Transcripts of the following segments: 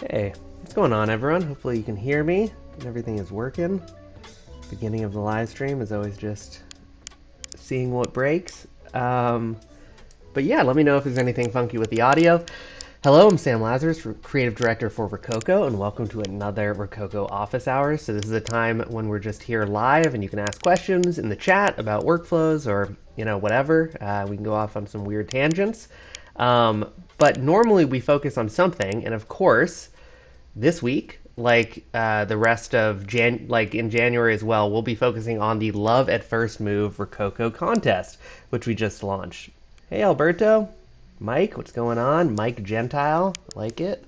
Hey, what's going on, everyone? Hopefully you can hear me and everything is working. Beginning of the live stream is always just seeing what breaks. But yeah, let me know if there's anything funky with the audio. Hello, I'm Sam Lazarus, Creative Director for Rokoko, and welcome to another Rokoko Office Hours. So this is a time when we're just here live, and you can ask questions in the chat about workflows or, whatever. We can go off on some weird tangents. But normally we focus on something, and of course, this week, like the rest of in January as well, we'll be focusing on the Love at First Move Rokoko contest, which we just launched. Hey, Alberto, Mike, what's going on? Mike Gentile, like it.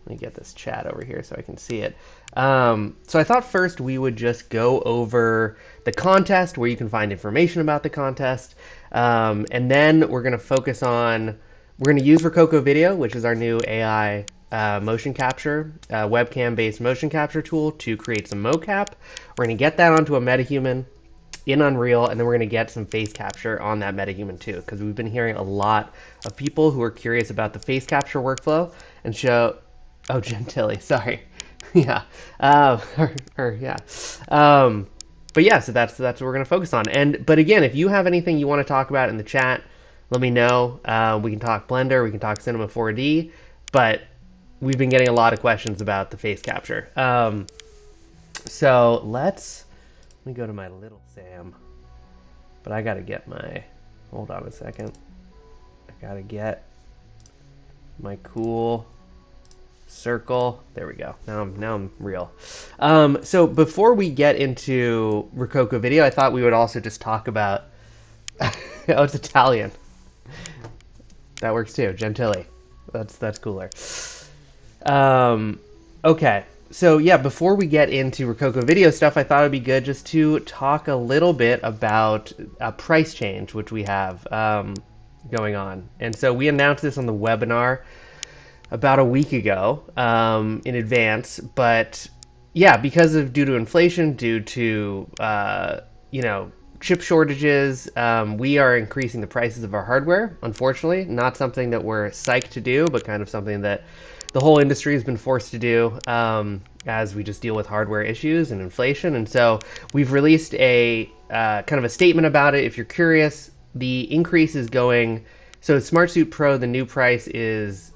Let me get this chat over here so I can see it. So I thought first we would just go over the contest, where you can find information about the contest, and then we're going to focus on. We're going to use Rokoko Video, which is our new AI motion capture, webcam-based motion capture tool to create some mocap. We're going to get that onto a metahuman in Unreal, and then we're going to get some face capture on that metahuman too, because we've been hearing a lot of people who are curious about the face capture workflow and show. Oh, Gentilly, sorry. Yeah. Yeah. But yeah, so that's what we're going to focus on. But again, if you have anything you want to talk about in the chat, let me know. We can talk Blender, we can talk Cinema 4D, but we've been getting a lot of questions about the face capture. So let me go to my little Sam. But I gotta get my, hold on a second. I gotta get my cool circle. There we go. Now I'm real. So before we get into Rokoko Video, I thought we would also just talk about. Oh, it's Italian. That works too. Gentilly. That's cooler. Okay. So yeah, before we get into Rokoko Video stuff, I thought it'd be good just to talk a little bit about a price change, which we have going on. And so we announced this on the webinar about a week ago in advance. But yeah, due to inflation, due to chip shortages, we are increasing the prices of our hardware. Unfortunately, not something that we're psyched to do, but kind of something that the whole industry has been forced to do as we just deal with hardware issues and inflation. And so we've released a kind of a statement about it. If you're curious, the increase is going. So smartsuit Pro, the new price is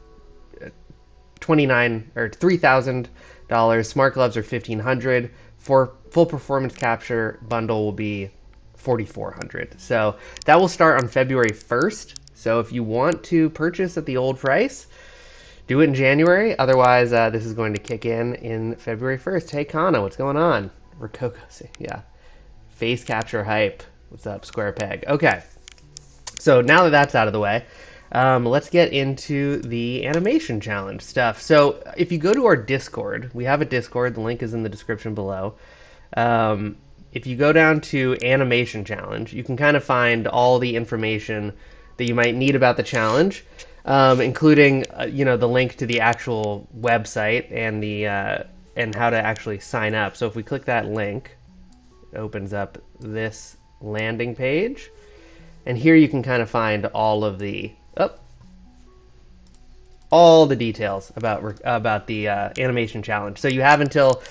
$3,000. Smart gloves are $1,500. For full performance capture bundle will be $4,400. So that will start on February 1st. So if you want to purchase at the old price, do it in January. Otherwise, this is going to kick in February 1st. Hey, Kana, what's going on? Rokoko, yeah. Face capture hype. What's up, Square Peg? Okay. So now that that's out of the way, let's get into the animation challenge stuff. So if you go to our Discord, we have a Discord. The link is in the description below. If you go down to animation challenge, you can kind of find all the information that you might need about the challenge, including the link to the actual website and the and how to actually sign up. So if we click that link, it opens up this landing page, and here you can kind of find all of the details about the animation challenge. So you have until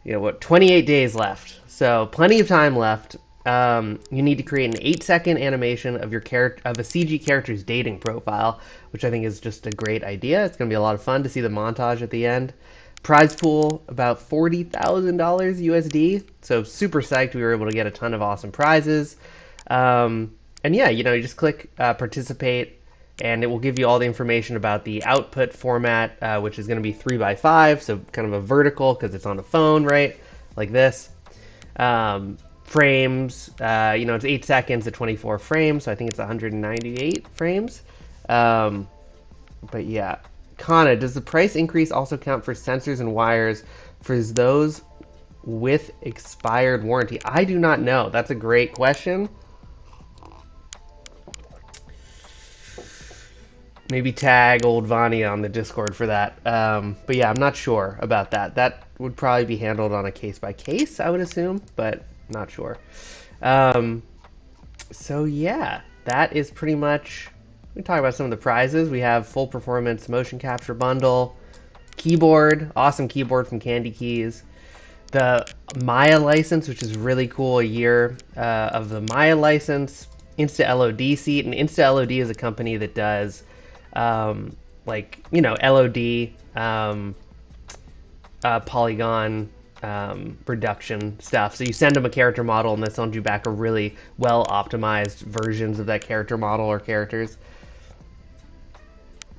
28 days left. So plenty of time left. You need to create an 8-second animation of your of a CG character's dating profile, which I think is just a great idea. It's going to be a lot of fun to see the montage at the end. Prize pool, about $40,000 USD. So super psyched we were able to get a ton of awesome prizes. And yeah, you just click participate, and it will give you all the information about the output format, which is going to be 3x5, so kind of a vertical because it's on a phone, right? Like this. Frames, it's 8 seconds at 24 frames, so I think it's 198 frames. But yeah. Kana, does the price increase also count for sensors and wires for those with expired warranty? I do not know. That's a great question. Maybe tag old Vanya on the Discord for that. But yeah, I'm not sure about that. That would probably be handled on a case-by-case, I would assume, but not sure. So yeah, that is pretty much. We talk about some of the prizes. We have full performance motion capture bundle. keyboard, awesome keyboard from Candy Keys. The Maya license, which is really cool, a year of the Maya license. Insta LOD seat, and Insta LOD is a company that does like, you know, LOD, polygon reduction stuff. So you send them a character model and they send you back a really well optimized versions of that character model or characters.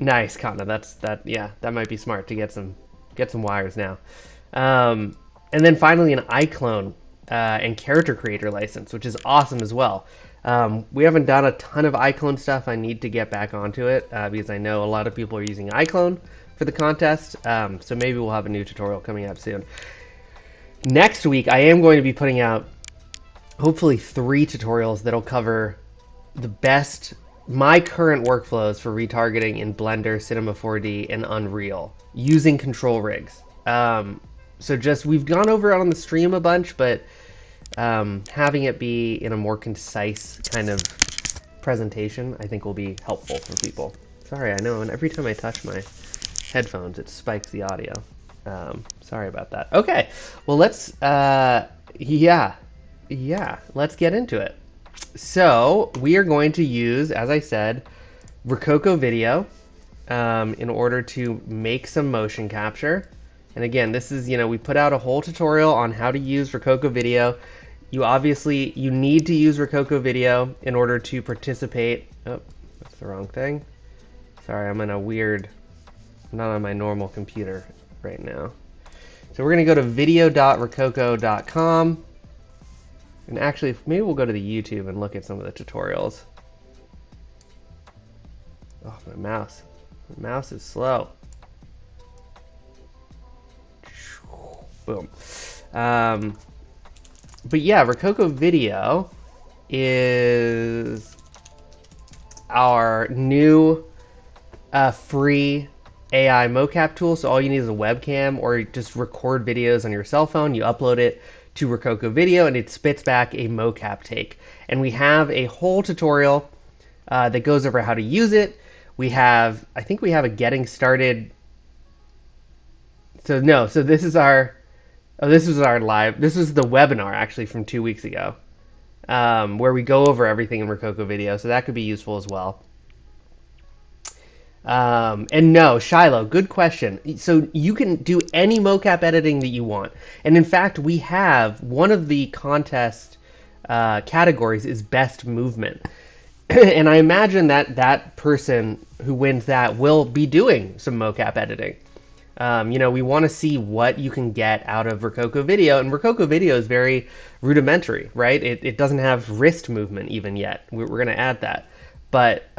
Nice, Kana. Yeah, that might be smart to get some wires now. And then finally an iClone and character creator license, which is awesome as well. We haven't done a ton of iClone stuff. I need to get back onto it because I know a lot of people are using iClone for the contest. So maybe we'll have a new tutorial coming up soon. Next week, I am going to be putting out hopefully 3 tutorials that'll cover the best, my current workflows for retargeting in Blender, Cinema 4D, and Unreal using control rigs. So just, we've gone over it on the stream a bunch, but having it be in a more concise kind of presentation, I think will be helpful for people. Sorry, I know, and every time I touch my headphones, it spikes the audio. Sorry about that. Okay, well, let's, let's get into it. So we are going to use, as I said, Rokoko video in order to make some motion capture. And again, this is, you know, we put out a whole tutorial on how to use Rokoko video. You need to use Rokoko video in order to participate. Oh, that's the wrong thing. Sorry, I'm not on my normal computer right now. So we're going to go to video.rokoko.com. And actually, maybe we'll go to the YouTube and look at some of the tutorials. Oh, my mouse. My mouse is slow. Boom. But yeah, Rokoko Video is our new free AI mocap tool. So all you need is a webcam or just record videos on your cell phone. You upload it to Rokoko Video and it spits back a mocap take. And we have a whole tutorial that goes over how to use it. I think we have a getting started. So this is our the webinar actually from 2 weeks ago, where we go over everything in Rokoko Video. So that could be useful as well. And no, Shiloh, good question. So you can do any mocap editing that you want. And in fact, we have one of the contest categories is best movement. And I imagine that person who wins that will be doing some mocap editing. You know, we want to see what you can get out of Rokoko Video. And Rokoko Video is very rudimentary, right? It doesn't have wrist movement even yet. We're going to add that. But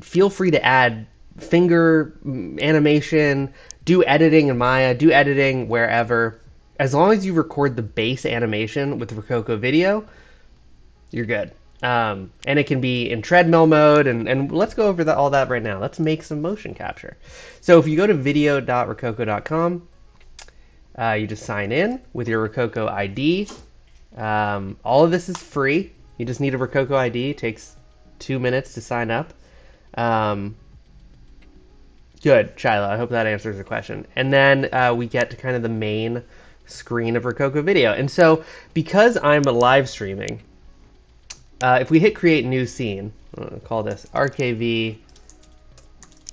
feel free to add finger animation, do editing in Maya, do editing wherever. As long as you record the base animation with Rokoko Video, you're good. And it can be in treadmill mode, and let's go over all that right now. Let's make some motion capture. So if you go to video.rokoko.com, you just sign in with your Rokoko ID. All of this is free. You just need a Rokoko ID. It takes 2 minutes to sign up. Good, Shiloh. I hope that answers the question. And then we get to kind of the main screen of Rokoko Video. And so because I'm live streaming, if we hit create new scene, I'll call this RKV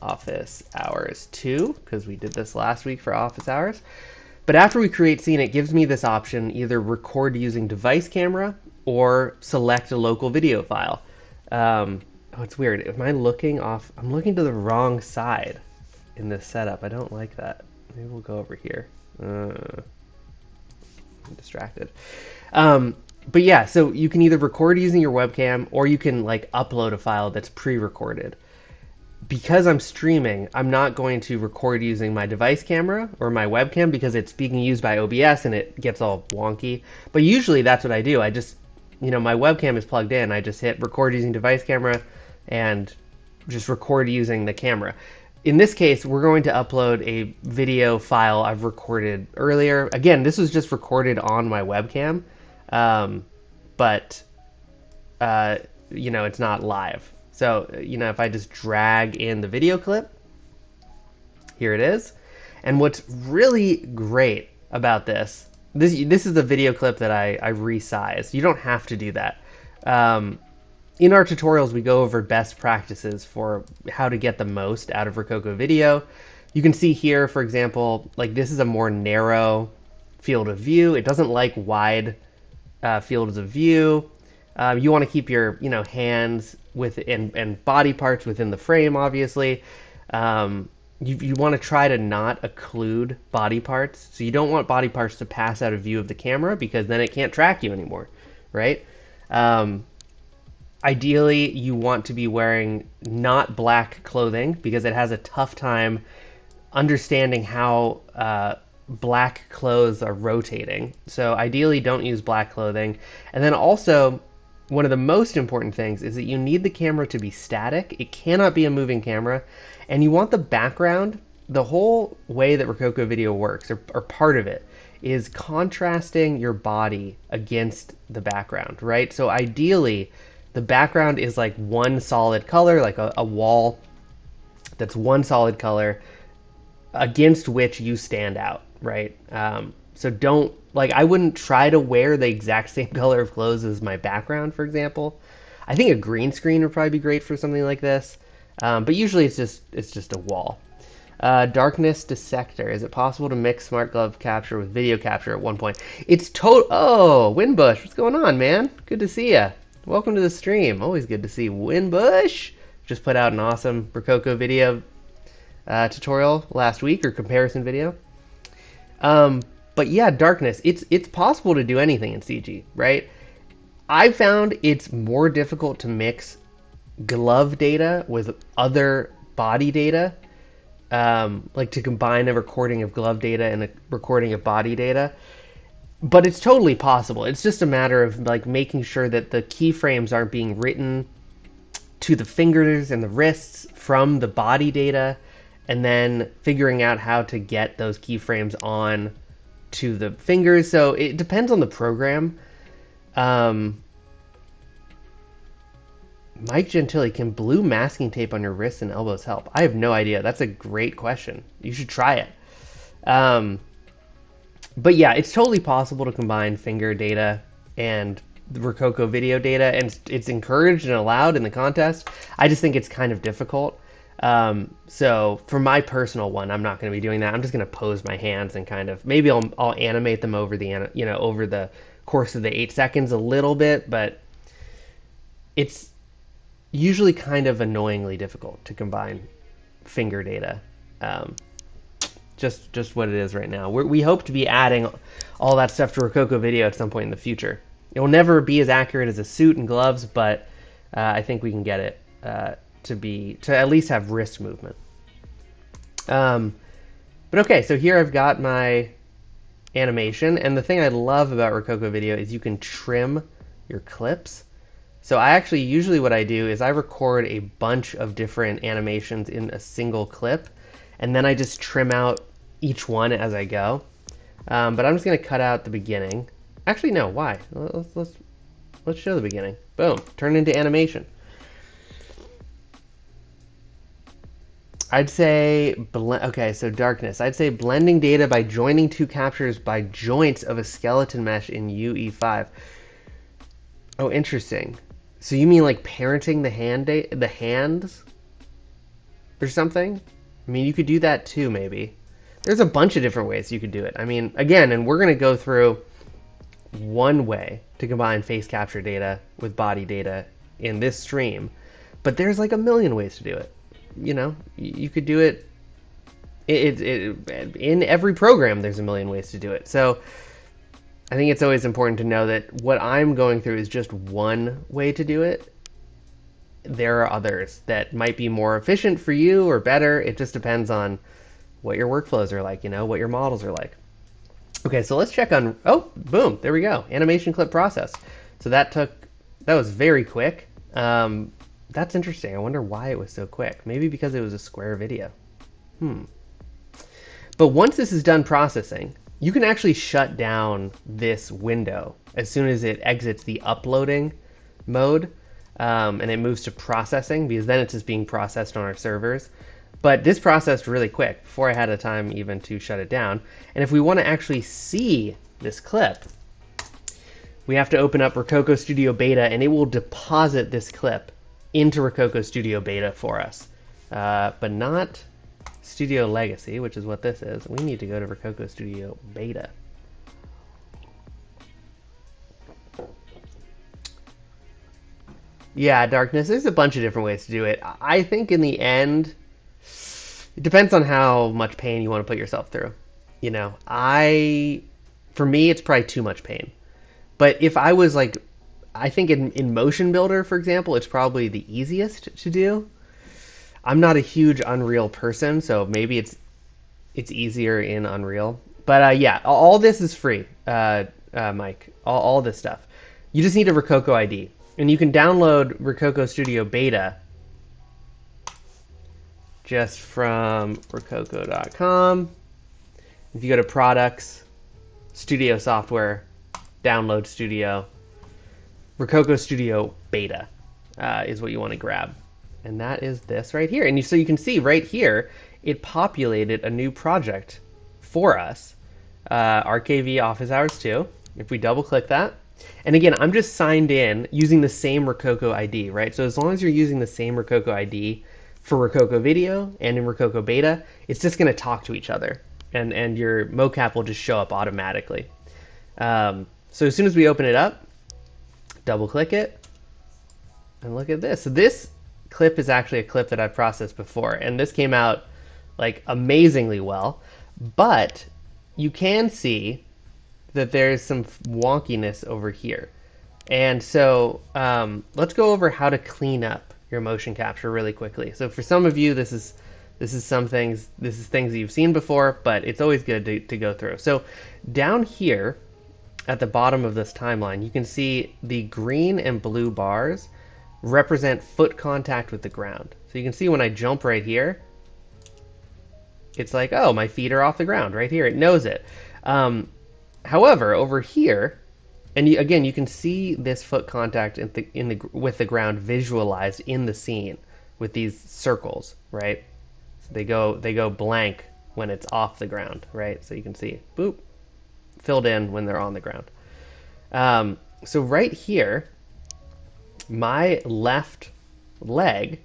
Office Hours 2, because we did this last week for Office Hours. But after we create scene, it gives me this option, either record using device camera or select a local video file. Oh, it's weird. Am I looking off? I'm looking to the wrong side in this setup. I don't like that. Maybe we'll go over here. I'm distracted. But yeah, so you can either record using your webcam or you can like upload a file that's pre-recorded. Because I'm streaming, I'm not going to record using my device camera or my webcam because it's being used by OBS and it gets all wonky. But usually that's what I do. I just, you know, my webcam is plugged in. I just hit record using device camera and just record using the camera. In this case, we're going to upload a video file I've recorded earlier. Again, this was just recorded on my webcam, but you know, it's not live. So, you know, if I just drag in the video clip, here it is. And what's really great about this is a video clip that I resized. You don't have to do that. In our tutorials, we go over best practices for how to get the most out of Rokoko Video. You can see here, for example, like this is a more narrow field of view. It doesn't like wide fields of view. You want to keep your hands and body parts within the frame, obviously. You want to try to not occlude body parts. So you don't want body parts to pass out of view of the camera because then it can't track you anymore, right? Ideally, you want to be wearing not black clothing because it has a tough time understanding how black clothes are rotating. So ideally, don't use black clothing. And then also, one of the most important things is that you need the camera to be static. It cannot be a moving camera. And you want the background, the whole way that Rokoko Video works, or part of it, is contrasting your body against the background, right? So ideally, the background is like one solid color, like a wall that's one solid color against which you stand out, right? So don't, like, I wouldn't try to wear the exact same color of clothes as my background, for example. I think a green screen would probably be great for something like this. But usually it's just a wall. Darkness dissector. Is it possible to mix smart glove capture with video capture at one point? It's Oh, Winbush, what's going on, man? Good to see ya. Welcome to the stream. Always good to see Winbush. Just put out an awesome Rokoko Video tutorial last week, or comparison video. But yeah, darkness. It's possible to do anything in CG, right? I found it's more difficult to mix glove data with other body data, like to combine a recording of glove data and a recording of body data. But it's totally possible. It's just a matter of like making sure that the keyframes aren't being written to the fingers and the wrists from the body data, and then figuring out how to get those keyframes on to the fingers. So it depends on the program. Mike Gentili, can blue masking tape on your wrists and elbows help? I have no idea. That's a great question. You should try it. But yeah, it's totally possible to combine finger data and the Rokoko Video data, and it's encouraged and allowed in the contest. I just think it's kind of difficult. So for my personal one, I'm not going to be doing that. I'm just going to pose my hands and kind of, maybe I'll animate them over the, over the course of the 8 seconds a little bit, but it's usually kind of annoyingly difficult to combine finger data. Just what it is right now. We hope to be adding all that stuff to Rokoko Video at some point in the future. It will never be as accurate as a suit and gloves, but I think we can get it to at least have wrist movement. But okay, so here I've got my animation, and the thing I love about Rokoko Video is you can trim your clips. So usually what I do is I record a bunch of different animations in a single clip, and then I just trim out each one as I go. But I'm just going to cut out the beginning. Actually, no, why? Let's show the beginning. Boom, turn into animation. I'd say, okay, so darkness. I'd say blending data by joining two captures by joints of a skeleton mesh in UE5. Oh, interesting. So you mean like parenting the hands or something? I mean, you could do that too, maybe. There's a bunch of different ways you could do it. I mean, again, and we're going to go through one way to combine face capture data with body data in this stream, but there's like a million ways to do it. You could do it, in every program. There's a million ways to do it. So I think it's always important to know that what I'm going through is just one way to do it. There are others that might be more efficient for you or better. It just depends on what your workflows are like, what your models are like. Okay, so let's check on, oh, boom, there we go. Animation clip process. So that was very quick. That's interesting. I wonder why it was so quick. Maybe because it was a square video. But once this is done processing, you can actually shut down this window as soon as it exits the uploading mode, and it moves to processing, because then it's just being processed on our servers. But this processed really quick before I had a time even to shut it down. And if we want to actually see this clip, we have to open up Rokoko Studio Beta, and it will deposit this clip into Rokoko Studio Beta for us. But not Studio Legacy, which is what this is. We need to go to Rokoko Studio Beta. Yeah, Darkness, there's a bunch of different ways to do it. I think in the end, it depends on how much pain you want to put yourself through. You know, for me, it's probably too much pain. But if I was like, I think in Motion Builder, for example, it's probably the easiest to do. I'm not a huge Unreal person, so maybe it's easier in Unreal. But yeah, all this is free, Mike. All this stuff. You just need a Rokoko ID. And you can download Rokoko Studio Beta just from rokoko.com. If you go to Products, Studio Software, Download Studio, Rokoko Studio Beta is what you want to grab. And that is this right here. And so you can see right here, it populated a new project for us, RKV Office Hours 2. If we double click that, and again, I'm just signed in using the same Rokoko ID, right? So as long as you're using the same Rokoko ID for Rokoko Video and in Rokoko Beta, it's just going to talk to each other, and your mocap will just show up automatically. So as soon as we open it up, double click it, and look at this. So this clip is actually a clip that I've processed before, and this came out like amazingly well, but you can see that there's some wonkiness over here. And so let's go over how to clean up your motion capture really quickly. So for some of you, this is things that you've seen before, but it's always good to go through. So down here at the bottom of this timeline, you can see the green and blue bars represent foot contact with the ground. So you can see when I jump right here, it's like, oh, my feet are off the ground right here. It knows it. However, over here, and again, you can see this foot contact with the ground visualized in the scene with these circles, right? So they go blank when it's off the ground, right? So you can see, boop, filled in when they're on the ground. So right here, my left leg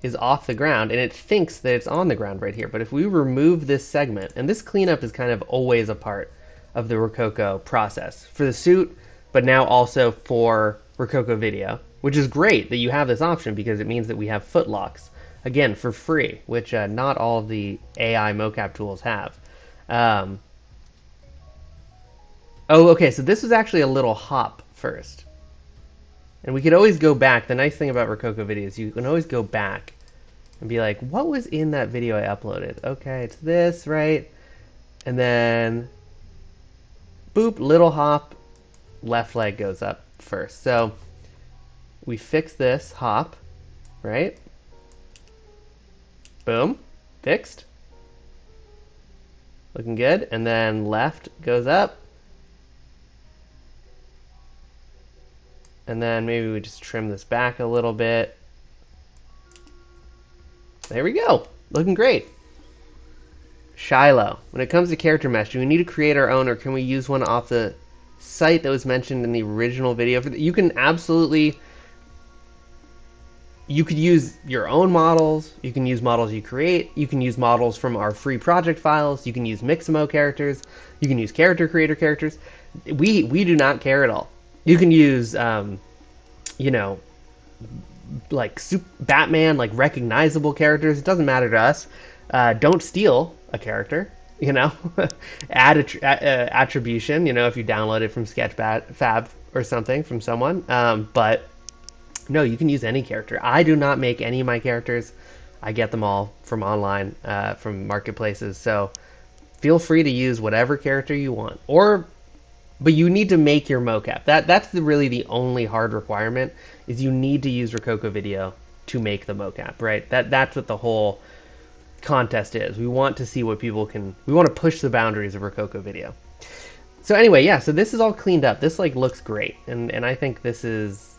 is off the ground, and it thinks that it's on the ground right here. But if we remove this segment, and this cleanup is kind of always a part of the Rokoko process for the suit, but now also for Rokoko Video, which is great that you have this option because it means that we have foot locks, again, for free, which not all of the AI mocap tools have. Oh, okay, so this was actually a little hop first. And we could always go back. The nice thing about Rokoko Video is you can always go back and be like, what was in that video I uploaded? Okay, it's this, right? And then boop, little hop, left leg goes up first. So we fix this hop, right? Boom, fixed. Looking good. And then left goes up. And then maybe we just trim this back a little bit. There we go. Looking great. Shiloh. When it comes to character mesh, do we need to create our own, or can we use one off the site that was mentioned in the original video? You can absolutely... You could use your own models. You can use models you create. You can use models from our free project files. You can use Mixamo characters. You can use character creator characters. We do not care at all. You can use, you know, like Batman, like recognizable characters. It doesn't matter to us. Don't steal a character, you know. Add attribution, you know, if you download it from Sketchfab or something from someone. But no, you can use any character. I do not make any of my characters. I get them all from online, from marketplaces. So feel free to use whatever character you want. But you need to make your mocap. That's really the only hard requirement, is you need to use Rokoko Video to make the mocap, right? That's what the whole contest is. We want to see what people can... We want to push the boundaries of Rokoko Video. So anyway, yeah, so this is all cleaned up. This like looks great, and I think this is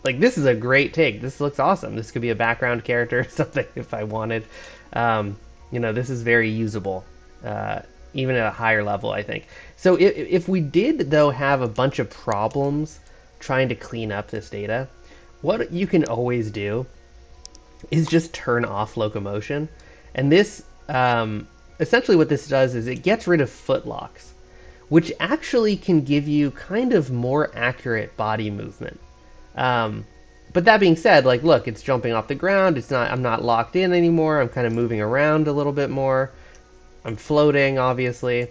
like this is a great take. This looks awesome. This could be a background character or something if I wanted. Um, this is very usable, even at a higher level, I think. So if we did, though, have a bunch of problems trying to clean up this data, what you can always do is just turn off locomotion. And this, essentially what this does is it gets rid of foot locks, which actually can give you kind of more accurate body movement. But that being said, like, look, it's jumping off the ground. I'm not locked in anymore. I'm kind of moving around a little bit more. I'm floating, obviously.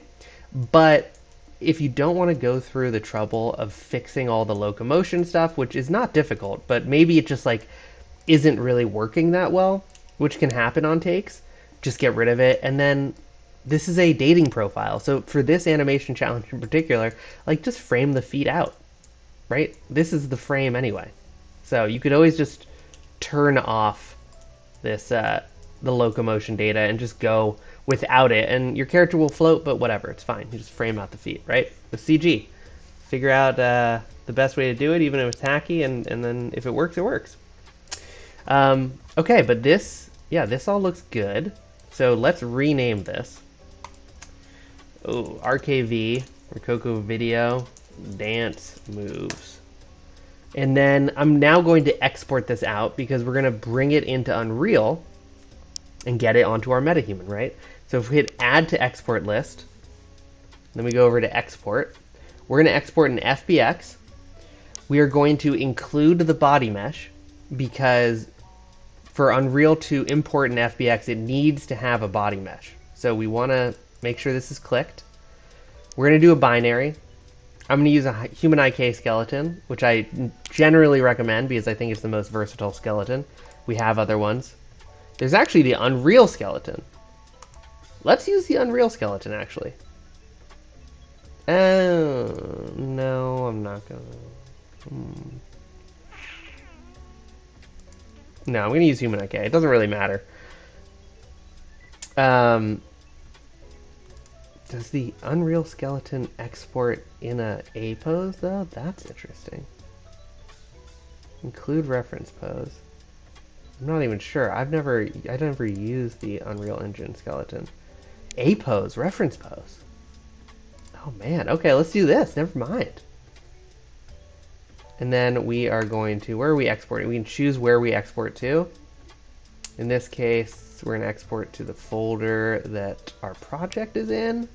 But if you don't want to go through the trouble of fixing all the locomotion stuff, which is not difficult, but maybe it just like isn't really working that well, which can happen on takes, just get rid of it. And then this is a dating profile. So for this animation challenge in particular, like, just frame the feet out, right? This is the frame anyway. So you could always just turn off this the locomotion data and just go without it, and your character will float, but whatever, it's fine. You just frame out the feet, right? With CG. Figure out the best way to do it, even if it's hacky, and then if it works, it works. Okay, but this all looks good. So let's rename this. Oh, RKV, Rokoko Video, Dance Moves. And then I'm now going to export this out because we're going to bring it into Unreal and get it onto our metahuman, right? So if we hit Add to Export List, then we go over to Export. We're going to export an FBX. We are going to include the body mesh because for Unreal to import an FBX, it needs to have a body mesh. So we want to make sure this is clicked. We're going to do a binary. I'm going to use a human IK skeleton, which I generally recommend because I think it's the most versatile skeleton. We have other ones. There's actually the Unreal skeleton. Let's use the Unreal skeleton, actually. Oh, no, I'm not going to. No, I'm going to use human IK. It doesn't really matter. Does the Unreal skeleton export in a pose, though? That's interesting. Include reference pose. I'm not even sure. I never used the Unreal Engine skeleton. A pose, reference pose. Oh man, okay, let's do this. Never mind. And then we are going to, where are we exporting? We can choose where we export to. In this case, we're gonna export to the folder that our project is in.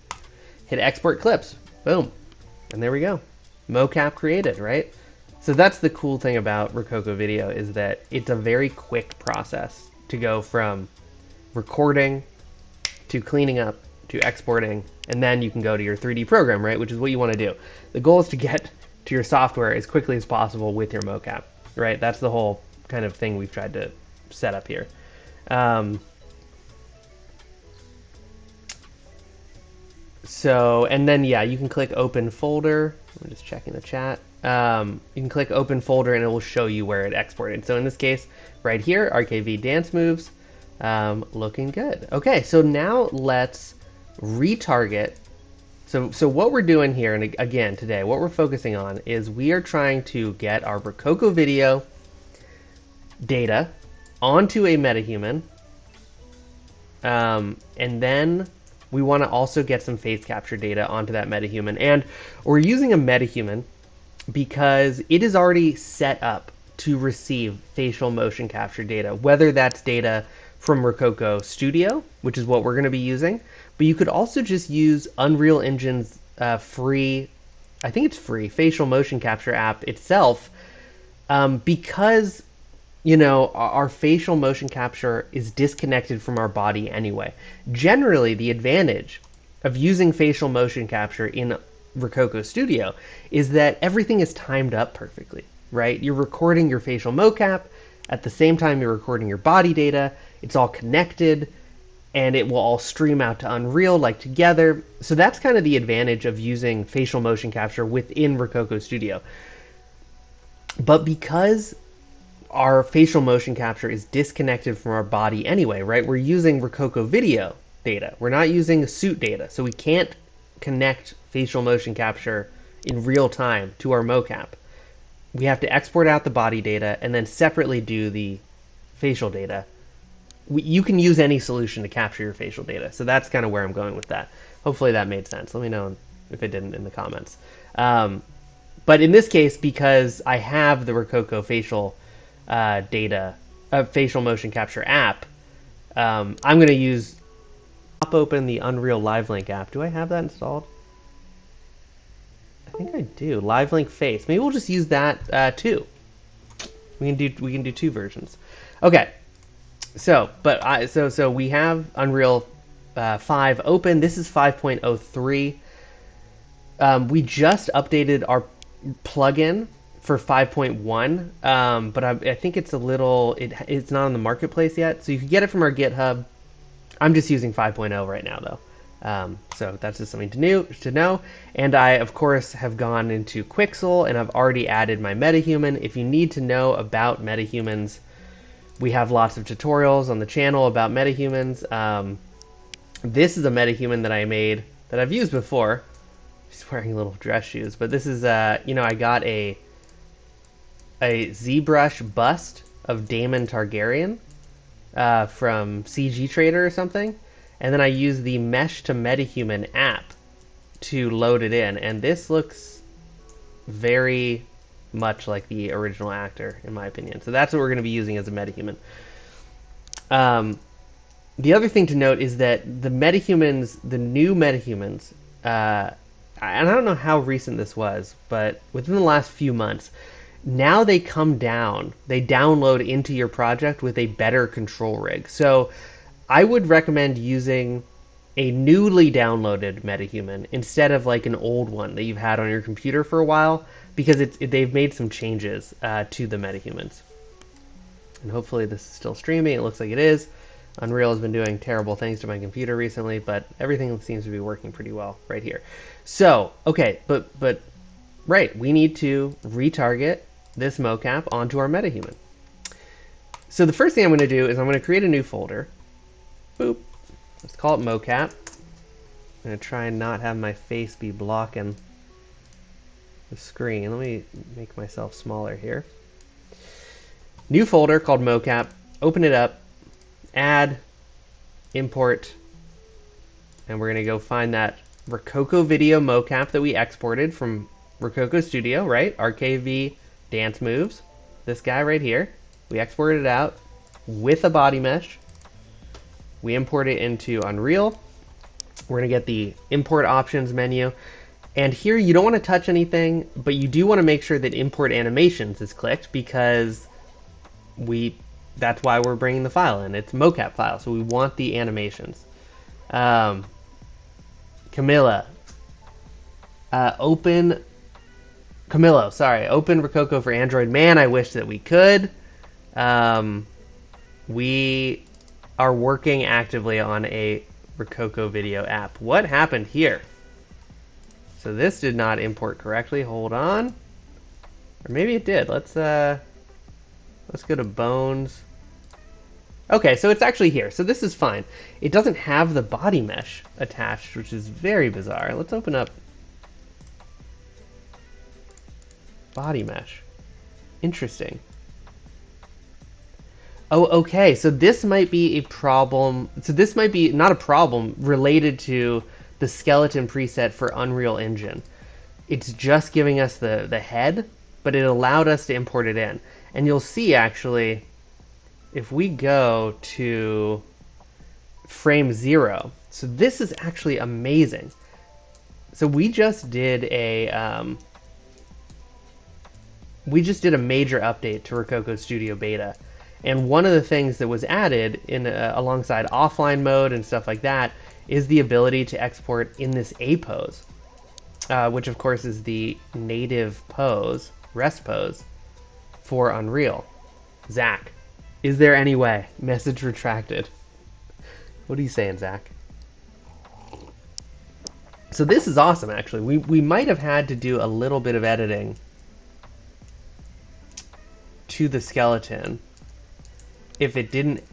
Hit export clips, boom. And there we go. Mocap created, right? So that's the cool thing about Rokoko Video, is that it's a very quick process to go from recording to cleaning up to exporting, and then you can go to your 3D program, right? Which is what you want to do. The goal is to get to your software as quickly as possible with your mocap, right? That's the whole kind of thing we've tried to set up here. So, and then, yeah, you can click open folder. I'm just checking the chat. You can click open folder and it will show you where it exported. So in this case, right here, RKV Dance Moves, looking good. Okay, so now let's retarget. So what we're doing here, and again today, what we're focusing on is we are trying to get our Rokoko Video data onto a metahuman, and then we want to also get some face capture data onto that metahuman. And we're using a metahuman because it is already set up to receive facial motion capture data, whether that's data from Rokoko Studio, which is what we're going to be using, but you could also just use Unreal Engine's free, I think it's free, facial motion capture app itself, because, you know, our facial motion capture is disconnected from our body anyway. Generally, the advantage of using facial motion capture in Rokoko Studio is that everything is timed up perfectly, right? You're recording your facial mocap at the same time you're recording your body data. It's all connected, and it will all stream out to Unreal, like, together. So that's kind of the advantage of using facial motion capture within Rokoko Studio. But because our facial motion capture is disconnected from our body anyway, right? We're using Rokoko Video data. We're not using suit data, so we can't connect facial motion capture in real time to our mocap. we have to export out the body data and then separately do the facial data. You can use any solution to capture your facial data. So that's kind of where I'm going with that. Hopefully that made sense. Let me know if it didn't in the comments. But in this case, because I have the Rokoko facial data, facial motion capture app, I'm going to use pop open the Unreal Live Link app. Do I have that installed? I think I do. Live Link Face. Maybe we'll just use that too. We can do two versions. Okay. So we have Unreal 5 open. This is 5.03. We just updated our plugin for 5.1, but I think it's a little. It's not on the marketplace yet, so you can get it from our GitHub. I'm just using 5.0 right now, though. So that's just something to know. And I, of course, have gone into Quixel, and I've already added my metahuman. If you need to know about metahumans, we have lots of tutorials on the channel about metahumans. This is a metahuman that I made that I've used before. She's wearing little dress shoes, but this is I got a ZBrush bust of Daemon Targaryen from CG Trader or something, and then I use the Mesh to Metahuman app to load it in, and this looks very much like the original actor, in my opinion. So that's what we're going to be using as a metahuman. The other thing to note is that the metahumans, the new metahumans, and I don't know how recent this was, but within the last few months, now they come down, they download into your project with a better control rig. So I would recommend using a newly downloaded metahuman instead of like an old one that you've had on your computer for a while, because they've made some changes to the metahumans. And hopefully this is still streaming. It looks like it is. Unreal has been doing terrible things to my computer recently, but everything seems to be working pretty well right here. So, okay, but right, we need to retarget this mocap onto our metahuman. So the first thing I'm going to do is I'm going to create a new folder. Boop. Let's call it mocap. I'm going to try and not have my face be blocking the screen. Let me make myself smaller here. New folder called mocap. Open it up. Add. Import. And we're going to go find that Rokoko video mocap that we exported from Rokoko Studio, right? RKV dance moves. This guy right here. We exported it out with a body mesh. We import it into Unreal. We're going to get the import options menu. And here you don't want to touch anything, but you do want to make sure that import animations is clicked, because that's why we're bringing the file in. It's mocap file, so we want the animations. Camilla. Open Rokoko for Android. Man, I wish that we could. We are working actively on a Rokoko video app. What happened here? So this did not import correctly. Hold on. Or maybe it did. Let's go to Bones. Okay, so it's actually here. So this is fine. It doesn't have the body mesh attached, which is very bizarre. Let's open up body mesh. Interesting. Oh, okay. So this might be a problem. So this might be not a problem related to the skeleton preset for Unreal Engine. It's just giving us the head, but it allowed us to import it in. And you'll see, actually, if we go to frame 0, so this is actually amazing. So we just did a major update to Rokoko Studio Beta. And one of the things that was added in alongside offline mode and stuff like that is the ability to export in this A pose, which of course is the native pose, rest pose, for Unreal. Zach, is there any way? Message retracted. What are you saying, Zach? So this is awesome, actually. We might have had to do a little bit of editing to the skeleton if it didn't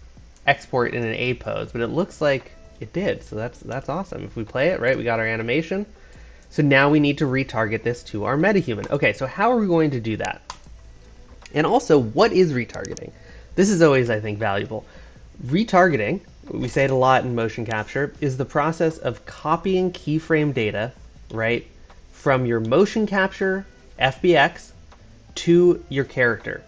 export in an A pose, but it looks like it did, so that's awesome. If we play it, right, we got our animation. So now we need to retarget this to our metahuman. Okay, so how are we going to do that? And also, what is retargeting? This is always, I think, valuable. Retargeting, we say it a lot in motion capture, is the process of copying keyframe data, right, from your motion capture FBX to your character's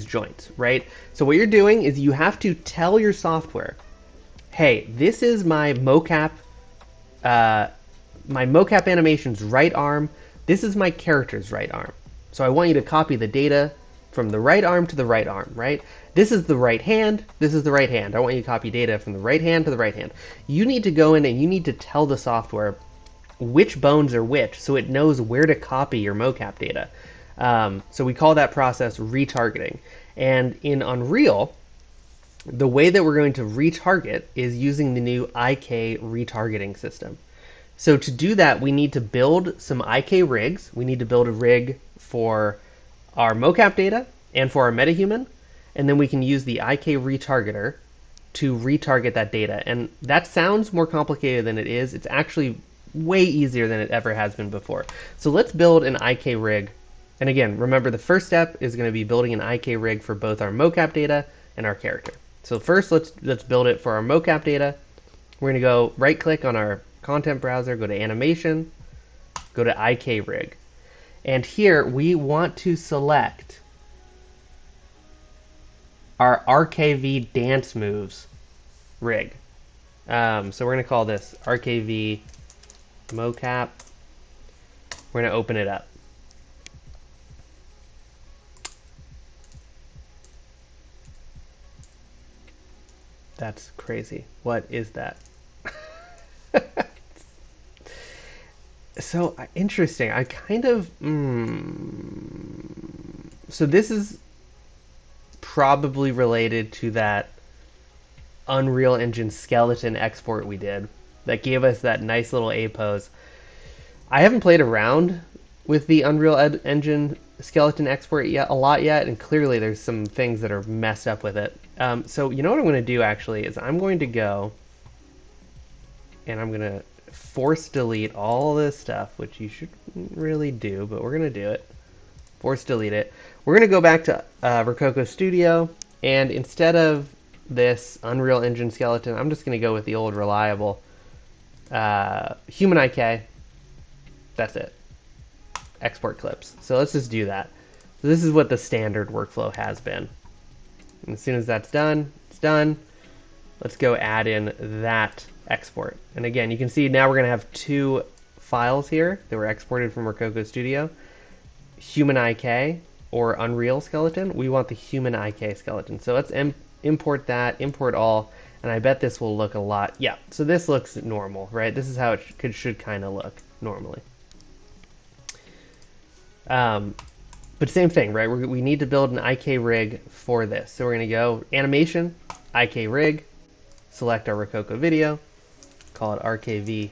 joints, right? So what you're doing is you have to tell your software, hey, this is my mocap animation's right arm. This is my character's right arm. So I want you to copy the data from the right arm to the right arm, right? This is the right hand. This is the right hand. I want you to copy data from the right hand to the right hand. You need to go in and you need to tell the software which bones are which so it knows where to copy your mocap data. So we call that process retargeting. And in Unreal, the way that we're going to retarget is using the new IK retargeting system. So to do that, we need to build some IK rigs. We need to build a rig for our mocap data and for our metahuman, and then we can use the IK retargeter to retarget that data. And that sounds more complicated than it is. It's actually way easier than it ever has been before. So let's build an IK rig. And again, remember the first step is going to be building an IK rig for both our mocap data and our character. So first, let's build it for our mocap data. We're going to go right-click on our content browser, go to Animation, go to IK rig. And here we want to select our RKV dance moves rig. So we're going to call this RKV mocap. We're going to open it up. That's crazy. What is that? So interesting. I kind of... So this is probably related to that Unreal Engine skeleton export we did that gave us that nice little A pose. I haven't played around with the Unreal Engine skeleton export a lot yet, and clearly there's some things that are messed up with it. So you know what I'm going to do actually is I'm going to go and I'm going to force delete all this stuff, which you should really do, but we're going to do it. Force delete it. We're going to go back to Rokoko Studio, and instead of this Unreal Engine skeleton, I'm just going to go with the old reliable human IK. That's it. Export clips. So let's just do that. So this is what the standard workflow has been. And as soon as that's done, it's done. Let's go add in that export. And again, you can see now we're going to have two files here that were exported from Rokoko Studio. Human IK or Unreal skeleton. We want the human IK skeleton. So let's import that, import all, and I bet this will look a lot. Yeah, so this looks normal, right? This is how it should kind of look normally. But same thing, right? We need to build an IK rig for this. So we're going to go Animation, IK rig, select our Rokoko video, call it RKV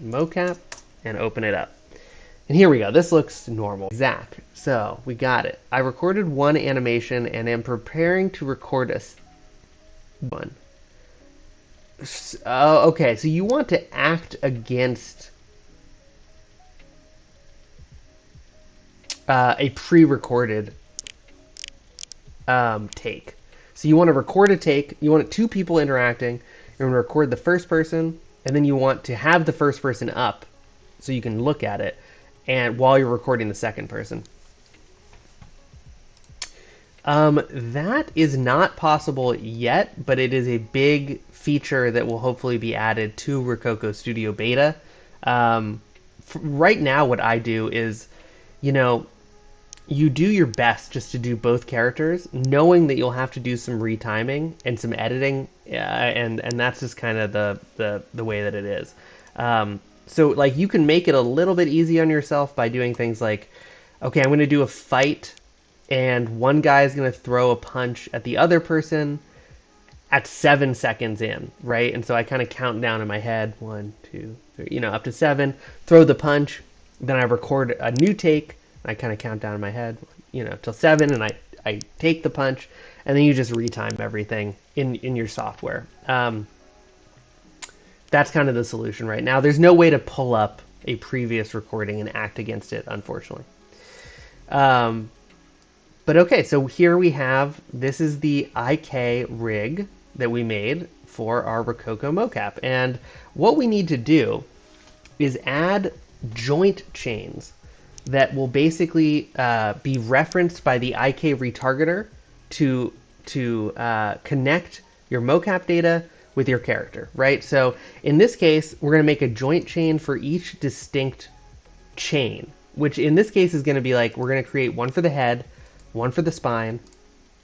mocap, and open it up. And here we go. This looks normal. Zach. So we got it. I recorded one animation and am preparing to record a one. Okay, so you want to act against a pre-recorded take. So you want to record a take. You want two people interacting. You're going to record the first person, and then you want to have the first person up so you can look at it, and while you're recording the second person. That is not possible yet, but it is a big feature that will hopefully be added to Rokoko Studio Beta. Right now, what I do is, you do your best just to do both characters, knowing that you'll have to do some retiming and some editing, and that's just kind of the way that it is. So like you can make it a little bit easy on yourself by doing things like, okay, I'm going to do a fight, and one guy is going to throw a punch at the other person at 7 seconds in, right? And so I kind of count down in my head, 1, 2, 3, up to 7, throw the punch, then I record a new take. I kind of count down in my head, till 7, and I take the punch, and then you just retime everything in your software. That's kind of the solution right now. There's no way to pull up a previous recording and act against it, unfortunately. But okay, so here we have, this is the IK rig that we made for our Rokoko mocap. And what we need to do is add joint chains that will basically be referenced by the IK retargeter to connect your mocap data with your character, right? So in this case, we're going to make a joint chain for each distinct chain, which in this case is going to be like, we're going to create one for the head, one for the spine,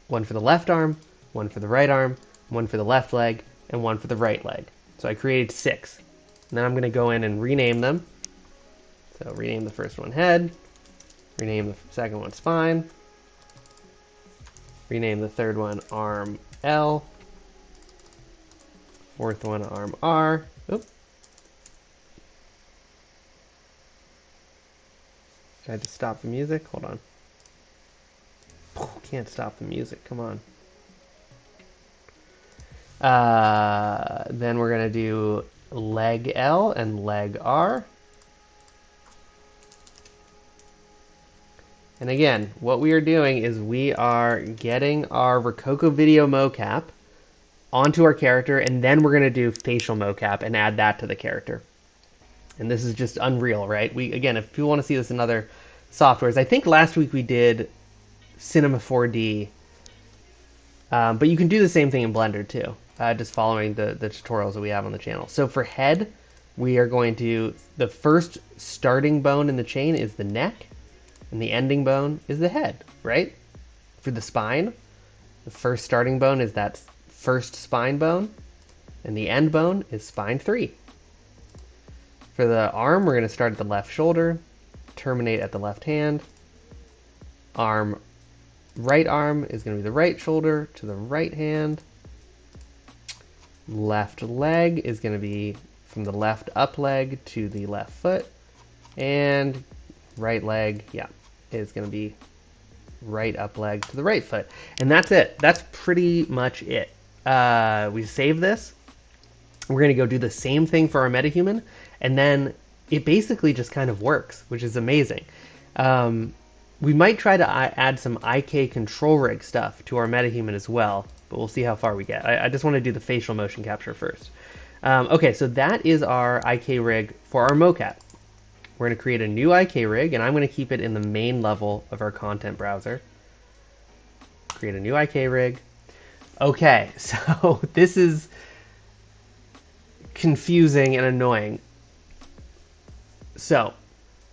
one for the left arm, one for the right arm, one for the left leg, and one for the right leg. So I created 6. And then I'm going to go in and rename them. So rename the first one head, rename the second one spine, rename the third one arm L, fourth one arm R. Oop. Did I just stop the music? Hold on. Can't stop the music, come on. Then we're going to do leg L and leg R. And again, what we are doing is we are getting our Rokoko video mocap onto our character, and then we're going to do facial mocap and add that to the character. And this is just Unreal, right? Again, if you want to see this in other softwares, I think last week we did Cinema 4D, but you can do the same thing in Blender too, just following the tutorials that we have on the channel. So for head, we are going to, the first starting bone in the chain is the neck, and the ending bone is the head, right? For the spine, the first starting bone is that first spine bone, and the end bone is spine 3. For the arm, we're going to start at the left shoulder, terminate at the left hand. Right arm is going to be the right shoulder to the right hand. Left leg is going to be from the left up leg to the left foot. And right leg, yeah, is going to be right up leg to the right foot. And that's it. That's pretty much it. We save this. We're going to go do the same thing for our metahuman, and then it basically just kind of works, which is amazing. We might try to add some IK control rig stuff to our metahuman as well, but we'll see how far we get. I just want to do the facial motion capture first. Okay, so that is our IK rig for our mocap. We're going to create a new IK rig, and I'm going to keep it in the main level of our content browser. Create a new IK rig. Okay, so this is confusing and annoying. So,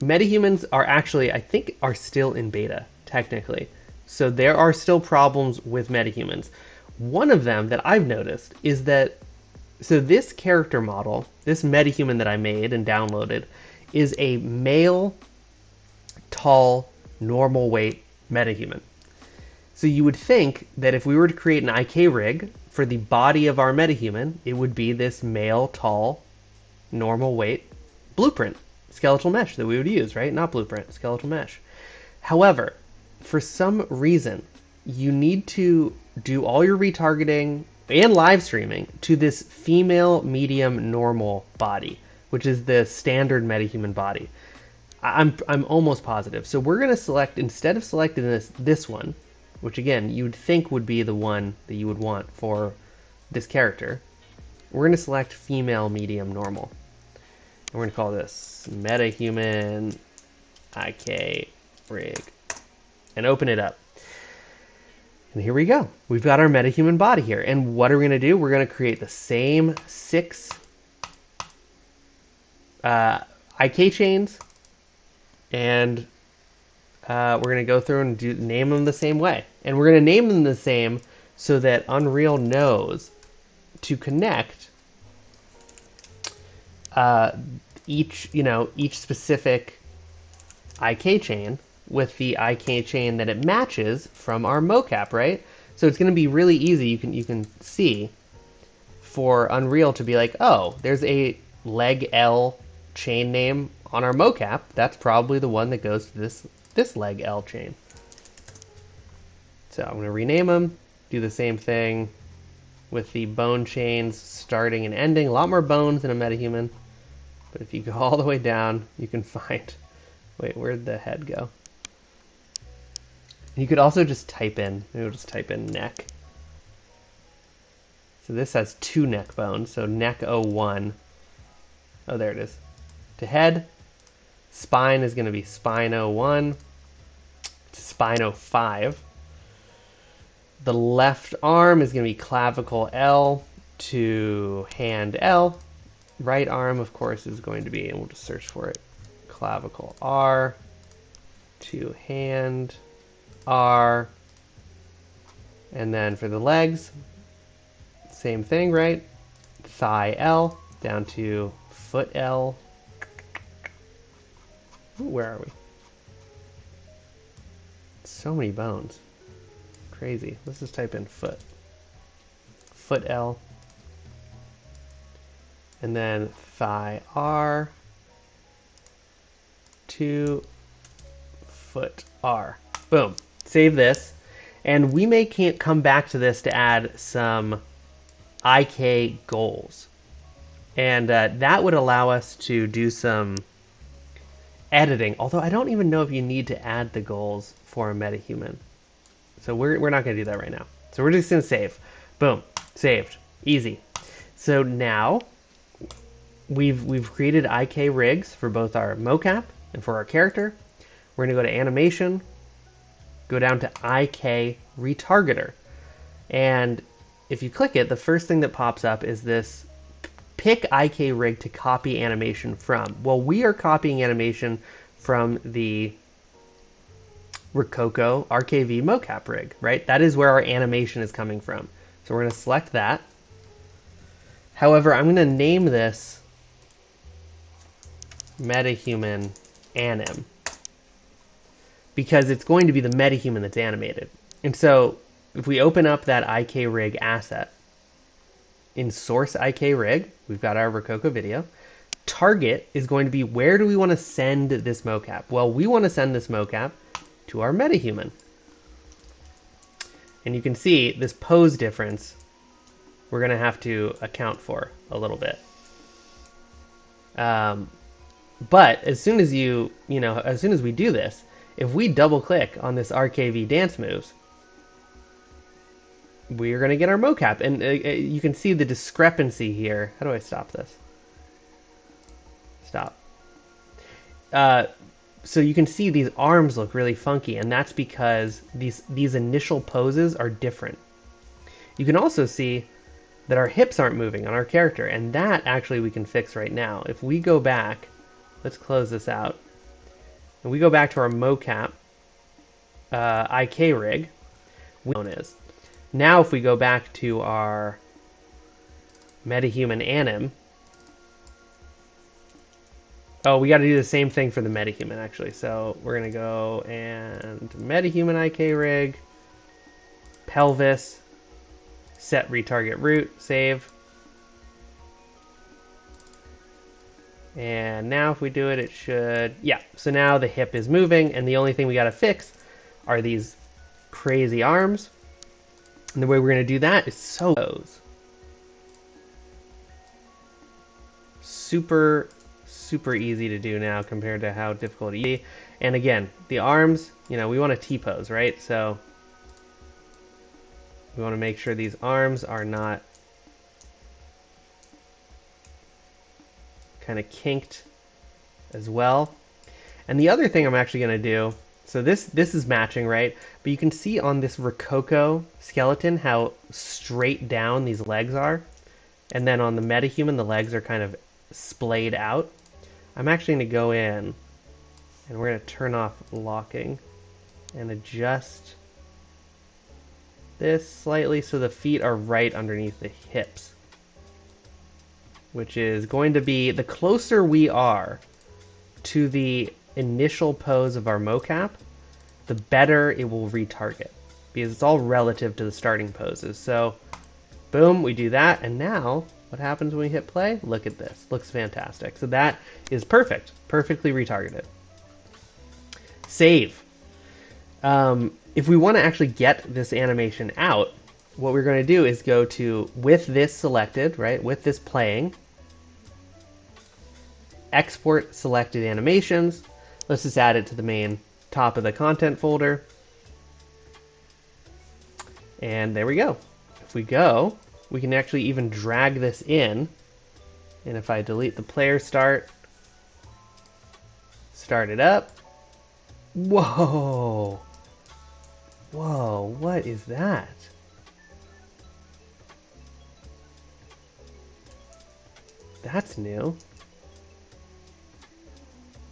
metahumans are actually, I think, are still in beta, technically. So there are still problems with metahumans. One of them that I've noticed is that, so this character model, this metahuman that I made and downloaded, is a male, tall, normal weight metahuman. So you would think that if we were to create an IK rig for the body of our metahuman, it would be this male, tall, normal weight blueprint, skeletal mesh that we would use, right? Not blueprint, skeletal mesh. However, for some reason, you need to do all your retargeting and live streaming to this female, medium, normal body, which is the standard metahuman body. I'm almost positive. So we're going to select, instead of selecting this one, which again, you'd think would be the one that you would want for this character, we're going to select female, medium, normal. And we're going to call this metahuman IK rig and open it up. And here we go. We've got our metahuman body here. And what are we going to do? We're going to create the same 6 IK chains, and we're going to go through and name them the same way. And we're going to name them the same so that Unreal knows to connect each specific IK chain with the IK chain that it matches from our mocap, right? So it's going to be really easy. You can see for Unreal to be like, oh, there's a leg L chain name on our mocap. That's probably the one that goes to this leg L chain. So I'm going to rename them, do the same thing with the bone chains starting and ending. A lot more bones in a metahuman. But if you go all the way down, you can find... Wait, where'd the head go? You could also just type in, maybe we'll just type in neck. So this has 2 neck bones, so neck 01. Oh, there it is. To head, spine is going to be spine 01, spine 05. The left arm is going to be clavicle L to hand L. Right arm, of course, is going to be, and we'll just search for it, clavicle R to hand R. And then for the legs, same thing, right? Thigh L down to foot L. Ooh, where are we? So many bones. Crazy. Let's just type in foot. Foot L. And then thigh R to foot R. Boom. Save this. And we can't come back to this to add some IK goals. And that would allow us to do some editing. Although I don't even know if you need to add the goals for a metahuman. So we're not going to do that right now. So we're just going to save. Boom. Saved. Easy. So now we've created IK rigs for both our mocap and for our character. We're going to go to animation, go down to IK retargeter. And if you click it, the first thing that pops up is this pick IK rig to copy animation from. Well, we are copying animation from the Rokoko RKV mocap rig, right? That is where our animation is coming from. So we're going to select that. However, I'm going to name this metahuman anim because it's going to be the metahuman that's animated. And so if we open up that IK rig asset in source IK rig, we've got our Rokoko video. Target is going to be, where do we want to send this mocap? Well, we want to send this mocap to our metahuman. And you can see this pose difference we're going to have to account for a little bit. But as soon as as soon as we do this, if we double click on this RKV dance moves, we're going to get our mocap. And you can see the discrepancy here. How do I stop this? Stop. So you can see these arms look really funky, and that's because these initial poses are different. You can also see that our hips aren't moving on our character, and that actually we can fix right now. If we go back, let's close this out, and we go back to our mocap IK rig, is. Now if we go back to our metahuman anim, oh, we got to do the same thing for the metahuman, actually. So we're going to go and metahuman IK rig, pelvis, set retarget root, save. And now if we do it, it should, yeah. So now the hip is moving, and the only thing we got to fix are these crazy arms. And the way we're going to do that is super easy to do now compared to how difficult it used to be. And again, the arms, we want a T-pose, right? So we want to make sure these arms are not kind of kinked as well. And the other thing I'm actually going to do, so this is matching, right? But you can see on this Rokoko skeleton how straight down these legs are. And then on the metahuman, the legs are kind of splayed out. I'm actually going to go in and we're going to turn off locking and adjust this slightly so the feet are right underneath the hips, which is going to be, the closer we are to the initial pose of our mocap, the better it will retarget, because it's all relative to the starting poses. So boom, we do that, and now what happens when we hit play? Look at this. Looks fantastic. So that is perfect. Perfectly retargeted. Save. If we want to actually get this animation out, what we're going to do is go to, with this selected, right, with this playing, export selected animations. Let's just add it to the main top of the content folder. And there we go. If we go, we can actually even drag this in. And if I delete the player start it up. Whoa! Whoa, what is that? That's new.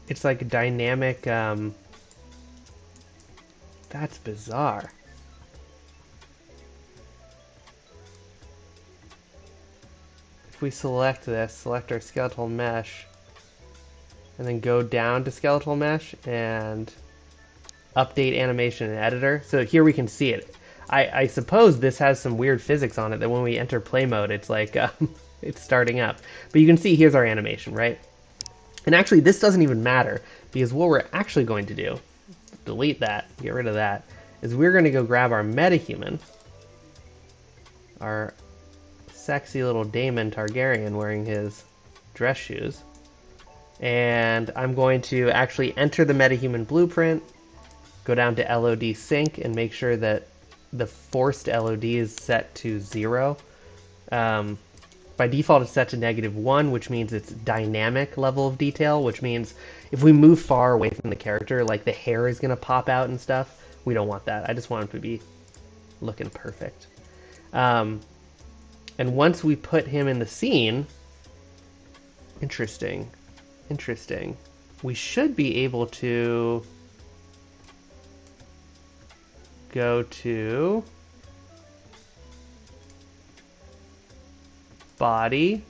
It's like a dynamic, that's bizarre. If we select this, select our skeletal mesh, and then go down to skeletal mesh and update animation in editor. So here we can see it. I suppose this has some weird physics on it that when we enter play mode, it's like, it's starting up. But you can see here's our animation, right? And actually, this doesn't even matter, because what we're actually going to do, delete that, get rid of that, is we're going to go grab our metahuman, our sexy little Daemon Targaryen wearing his dress shoes, and I'm going to actually enter the metahuman blueprint, go down to LOD sync, and make sure that the forced LOD is set to 0. By default, it's set to -1, which means it's dynamic level of detail, which means if we move far away from the character, like the hair is going to pop out and stuff, we don't want that. I just want him to be looking perfect. And once we put him in the scene, interesting, we should be able to go to body,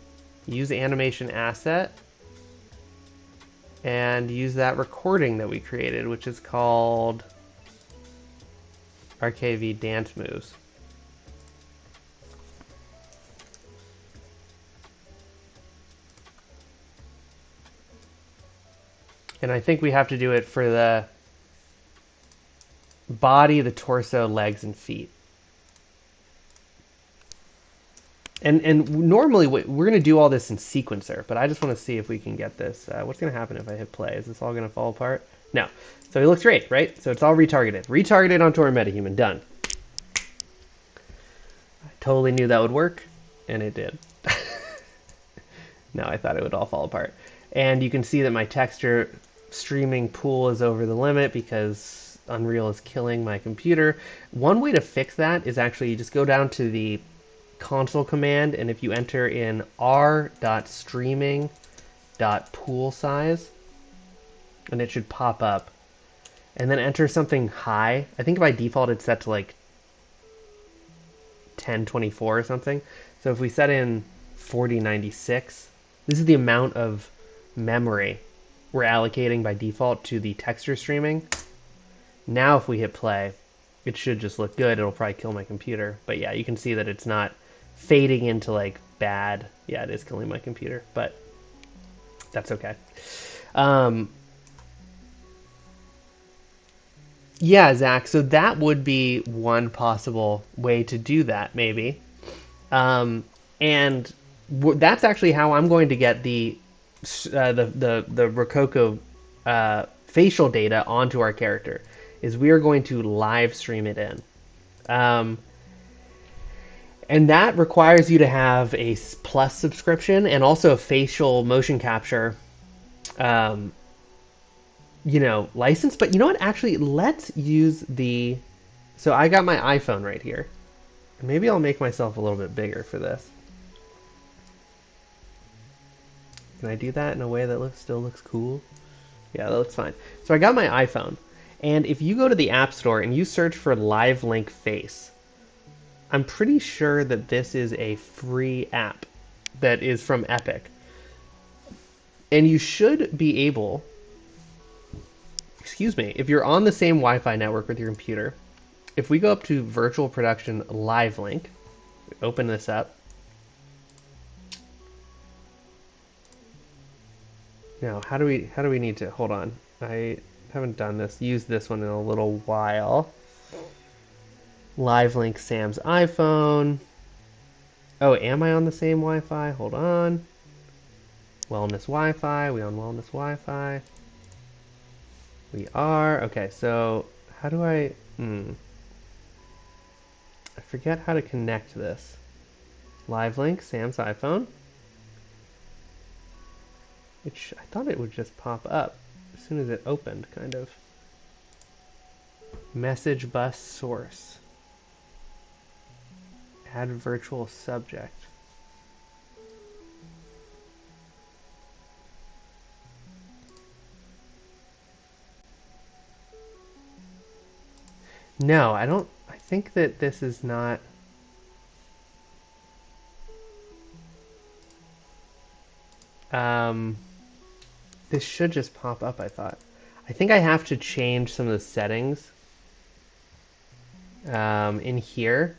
use animation asset, and use that recording that we created, which is called RKV Dance Moves. And I think we have to do it for the body, the torso, legs, and feet. And normally we're going to do all this in sequencer, but I just want to see if we can get this. What's going to happen if I hit play? Is this all going to fall apart? No. So it looks great, right? So it's all retargeted. Retargeted onto our metahuman. Done. I totally knew that would work, and it did. No, I thought it would all fall apart. And you can see that my texture streaming pool is over the limit because Unreal is killing my computer. One way to fix that is actually you just go down to the console command, and if you enter in r.streaming.pool size, and it should pop up, and then enter something high. I think by default it's set to like 1024 or something. So if we set in 4096, this is the amount of memory we're allocating by default to the texture streaming. Now if we hit play, it should just look good. It'll probably kill my computer, but yeah, you can see that it's not fading into like bad. Yeah, it is killing my computer, but that's okay. Yeah, Zach, so that would be one possible way to do that, maybe. And that's actually how I'm going to get the Rokoko facial data onto our character, is we are going to live stream it in. And that requires you to have a Plus subscription and also a facial motion capture, license. But you know what? Actually, let's use the... So I got my iPhone right here. Maybe I'll make myself a little bit bigger for this. Can I do that in a way that still looks cool? Yeah, that looks fine. So I got my iPhone. And if you go to the App Store and you search for Live Link Face, I'm pretty sure that this is a free app that is from Epic. And you should be able, if you're on the same Wi-Fi network with your computer, if we go up to Virtual Production Live Link, open this up. Now, how do we need to, hold on. I haven't done this, used this one in a little while. Live link Sam's iPhone. Oh, am I on the same Wi-Fi? Hold on. Wellness Wi-Fi. We on Wellness Wi-Fi? We are. Okay, so how do I... I forget how to connect this. Live link, Sam's iPhone. I thought it would just pop up as soon as it opened, kind of. Message bus source. Add virtual subject. No, I don't. I think that this is not. Um, this should just pop up, I thought. I think I have to change some of the settings in here